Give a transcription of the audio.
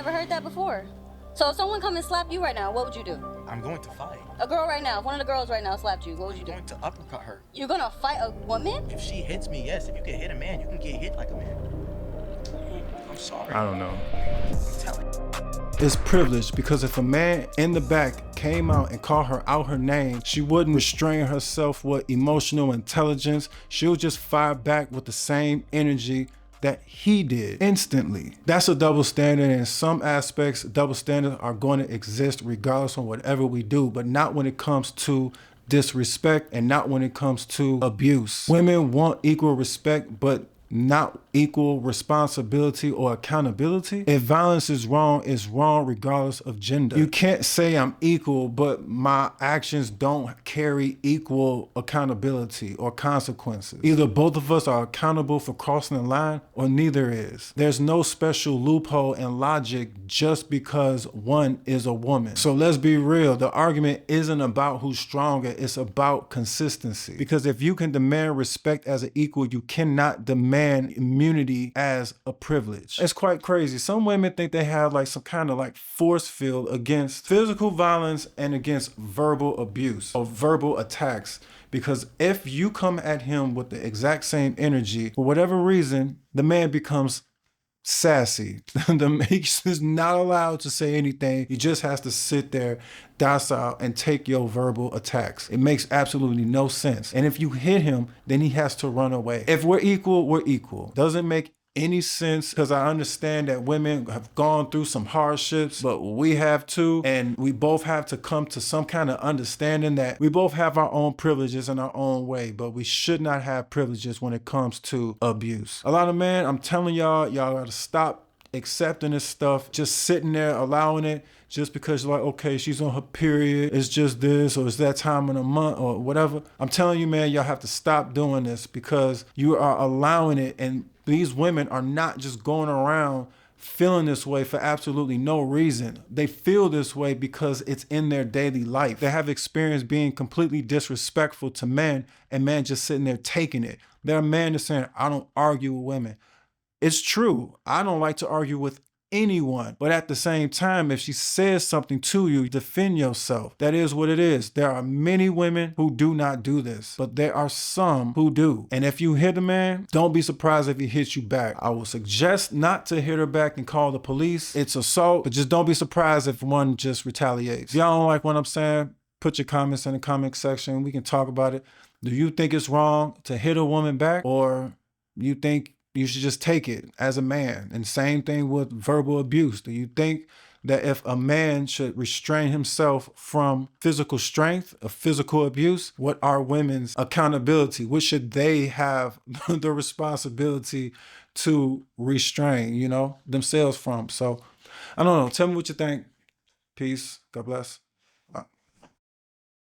Never heard that before. So if someone come and slap you right now, what would you do? I'm going to fight. A girl right now, if one of the girls right now slapped you, what would you do? I'm going to uppercut her. You're gonna fight a woman? If she hits me, yes. If you can hit a man, you can get hit like a man. I'm sorry. I don't know. I'm telling you. It's privilege, because if a man in the back came out and called her out her name, she wouldn't restrain herself with emotional intelligence. She'll just fire back with the same energy that he did instantly. That's a double standard. In some aspects, double standards are going to exist regardless of whatever we do, but not when it comes to disrespect and not when it comes to abuse. Women want equal respect, but not equal responsibility or accountability. If violence is wrong, it's wrong regardless of gender. You can't say I'm equal, but my actions don't carry equal accountability or consequences. Either both of us are accountable for crossing the line or neither is. There's no special loophole in logic just because one is a woman. So let's be real. The argument isn't about who's stronger. It's about consistency. Because if you can demand respect as an equal, you cannot demand immunity as a privilege. It's quite crazy. Some women think they have like some kind of like force field against physical violence and against verbal abuse or verbal attacks. Because if you come at him with the exact same energy, for whatever reason, the man becomes sassy. He's not allowed to say anything. He just has to sit there docile and take your verbal attacks. It makes absolutely no sense. And if you hit him, then he has to run away. If we're equal, we're equal. Doesn't make any sense, because I understand that women have gone through some hardships, but we have too, and we both have to come to some kind of understanding that we both have our own privileges in our own way, but we should not have privileges when it comes to abuse. A lot of men, I'm telling y'all gotta stop accepting this stuff, just sitting there allowing it just because you're like, okay, she's on her period, it's just this, or it's that time in a month, or whatever. I'm telling you, man, y'all have to stop doing this because you are allowing it, and these women are not just going around feeling this way for absolutely no reason. They feel this way because it's in their daily life. They have experienced being completely disrespectful to men, and men just sitting there taking it. There are men that's saying, I don't argue with women. It's true. I don't like to argue with anyone. But at the same time, if she says something to you, defend yourself. That is what it is. There are many women who do not do this, but there are some who do. And if you hit a man, don't be surprised if he hits you back. I will suggest not to hit her back and call the police. It's assault, but just don't be surprised if one just retaliates. If y'all don't like what I'm saying, put your comments in the comment section. We can talk about it. Do you think it's wrong to hit a woman back, or you think you should just take it as a man? And same thing with verbal abuse. Do you think that if a man should restrain himself from physical strength or physical abuse, what are women's accountability? What should they have the responsibility to restrain, themselves from? So I don't know. Tell me what you think. Peace. God bless.